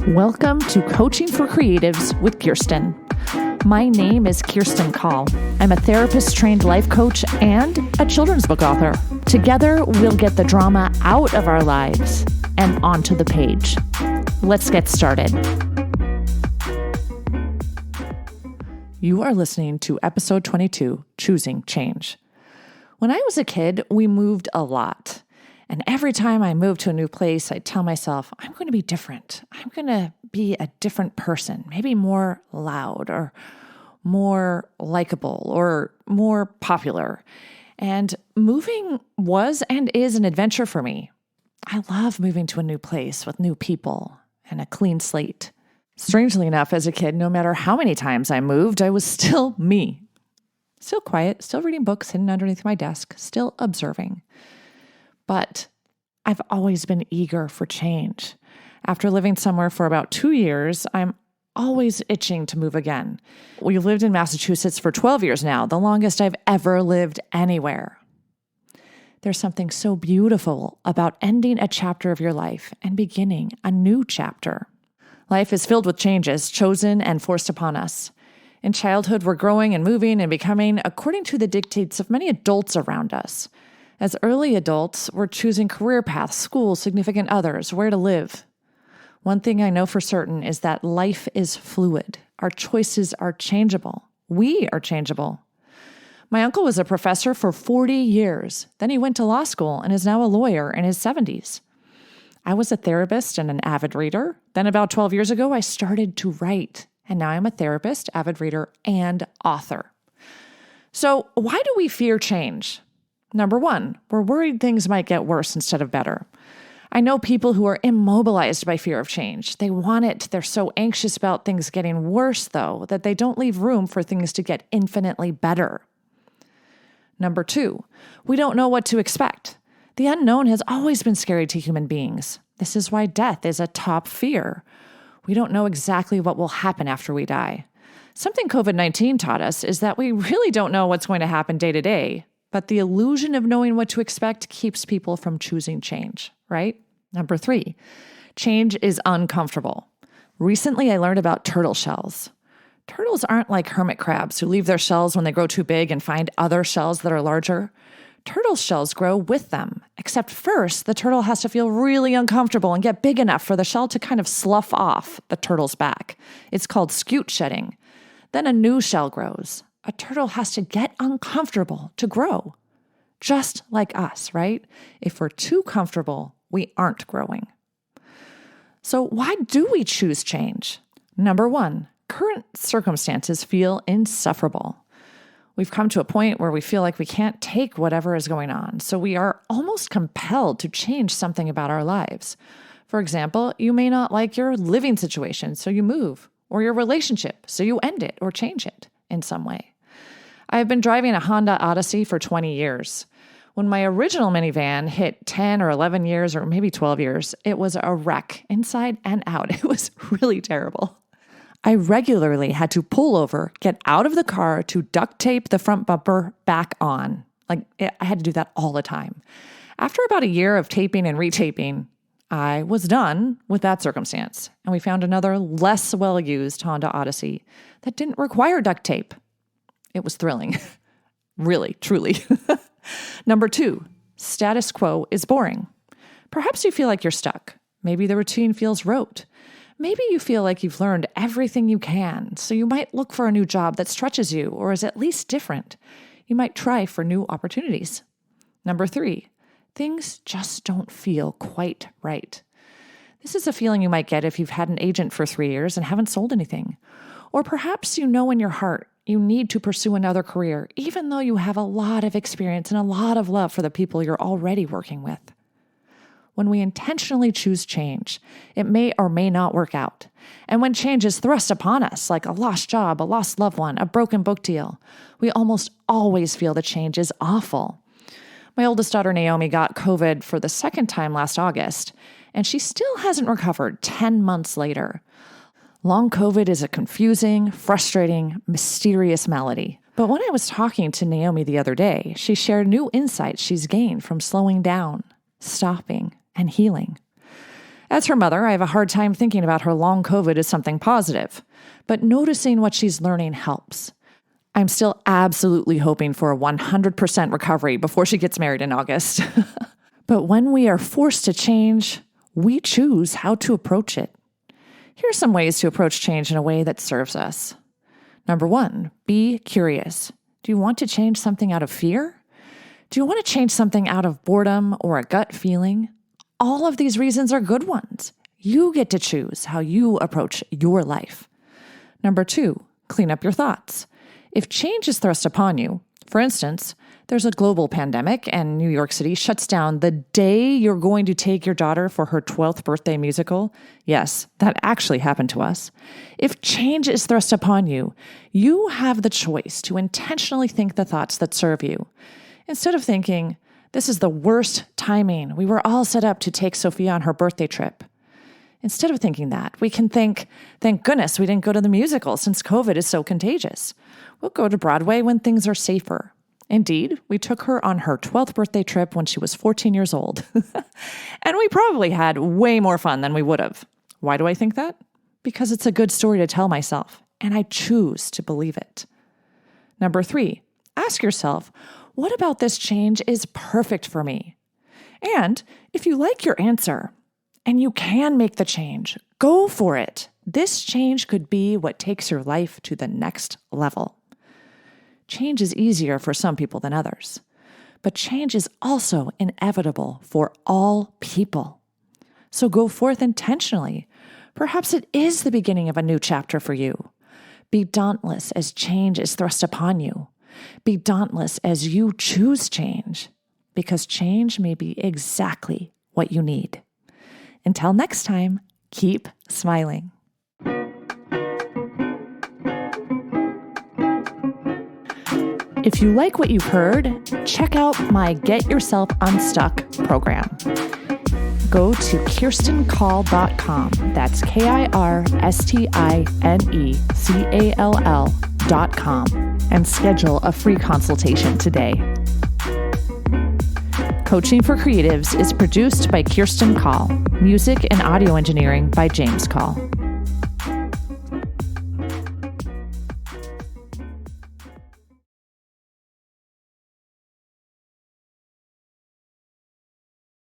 Welcome to Coaching for Creatives with Kirsten. My name is Kirsti Call. I'm a therapist-trained life coach and a children's book author. Together, we'll get the drama out of our lives and onto the page. Let's get started. You are listening to Episode 22, Choosing Change. When I was a kid, we moved a lot. And every time I moved to a new place, I tell myself, I'm going to be different. I'm going to be a different person, maybe more loud or more likable or more popular. And moving was and is an adventure for me. I love moving to a new place with new people and a clean slate. Strangely enough, as a kid, no matter how many times I moved, I was still me. Still quiet, still reading books hidden underneath my desk, still observing. But I've always been eager for change. After living somewhere for about 2 years, I'm always itching to move again. We've lived in Massachusetts for 12 years now, the longest I've ever lived anywhere. There's something so beautiful about ending a chapter of your life and beginning a new chapter. Life is filled with changes, chosen and forced upon us. In childhood, we're growing and moving and becoming according to the dictates of many adults around us. As early adults, we're choosing career paths, schools, significant others, where to live. One thing I know for certain is that life is fluid. Our choices are changeable. We are changeable. My uncle was a professor for 40 years. Then he went to law school and is now a lawyer in his 70s. I was a therapist and an avid reader. Then about 12 years ago, I started to write. And now I'm a therapist, avid reader, and author. So why do we fear change? Number one, we're worried things might get worse instead of better. I know people who are immobilized by fear of change. They want it. They're so anxious about things getting worse, though, that they don't leave room for things to get infinitely better. Number two, we don't know what to expect. The unknown has always been scary to human beings. This is why death is a top fear. We don't know exactly what will happen after we die. Something COVID-19 taught us is that we really don't know what's going to happen day to day. But the illusion of knowing what to expect keeps people from choosing change, right? Number three, change is uncomfortable. Recently, I learned about turtle shells. Turtles aren't like hermit crabs who leave their shells when they grow too big and find other shells that are larger. Turtle shells grow with them, except first, the turtle has to feel really uncomfortable and get big enough for the shell to kind of slough off the turtle's back. It's called scute shedding. Then a new shell grows. A turtle has to get uncomfortable to grow. Just like us, right? If we're too comfortable, we aren't growing. So why do we choose change? Number one, current circumstances feel insufferable. We've come to a point where we feel like we can't take whatever is going on, so we are almost compelled to change something about our lives. For example, you may not like your living situation, so you move, or your relationship, so you end it or change it in some way. I have been driving a Honda Odyssey for 20 years. When my original minivan hit 10 or 11 years or maybe 12 years, it was a wreck inside and out. It was really terrible. I regularly had to pull over, get out of the car to duct tape the front bumper back on. I had to do that all the time. After about a year of taping and retaping, I was done with that circumstance, and we found another less well-used Honda Odyssey that didn't require duct tape. It was thrilling. Really, truly. Number two, status quo is boring. Perhaps you feel like you're stuck. Maybe the routine feels rote. Maybe you feel like you've learned everything you can, so you might look for a new job that stretches you or is at least different. You might try for new opportunities. Number three, things just don't feel quite right. This is a feeling you might get if you've had an agent for 3 years and haven't sold anything. Or perhaps you know in your heart you need to pursue another career, even though you have a lot of experience and a lot of love for the people you're already working with. When we intentionally choose change, it may or may not work out. And when change is thrust upon us, like a lost job, a lost loved one, a broken book deal, we almost always feel the change is awful. My oldest daughter, Naomi, got COVID for the second time last August, and she still hasn't recovered 10 months later. Long COVID is a confusing, frustrating, mysterious malady. But when I was talking to Naomi the other day, she shared new insights she's gained from slowing down, stopping, and healing. As her mother, I have a hard time thinking about her long COVID as something positive, but noticing what she's learning helps. I'm still absolutely hoping for a 100% recovery before she gets married in August. But when we are forced to change, we choose how to approach it. Here are some ways to approach change in a way that serves us. Number 1, be curious. Do you want to change something out of fear? Do you want to change something out of boredom or a gut feeling? All of these reasons are good ones. You get to choose how you approach your life. Number 2, clean up your thoughts. If change is thrust upon you, for instance, there's a global pandemic and New York City shuts down the day you're going to take your daughter for her 12th birthday musical. Yes, that actually happened to us. If change is thrust upon you, you have the choice to intentionally think the thoughts that serve you. Instead of thinking, this is the worst timing, we were all set up to take Sophia on her birthday trip. Instead of thinking that, we can think, thank goodness we didn't go to the musical since COVID is so contagious. We'll go to Broadway when things are safer. Indeed, we took her on her 12th birthday trip when she was 14 years old. And we probably had way more fun than we would have. Why do I think that? Because it's a good story to tell myself, and I choose to believe it. Number 3, ask yourself, what about this change is perfect for me? And if you like your answer, and you can make the change, go for it. This change could be what takes your life to the next level. Change is easier for some people than others, but change is also inevitable for all people. So go forth intentionally. Perhaps it is the beginning of a new chapter for you. Be dauntless as change is thrust upon you. Be dauntless as you choose change, because change may be exactly what you need. Until next time, keep smiling. If you like what you've heard, check out my Get Yourself Unstuck program. Go to KirstenCall.com. That's KirstineCall.com and schedule a free consultation today. Coaching for Creatives is produced by Kirsti Call. Music and audio engineering by James Call.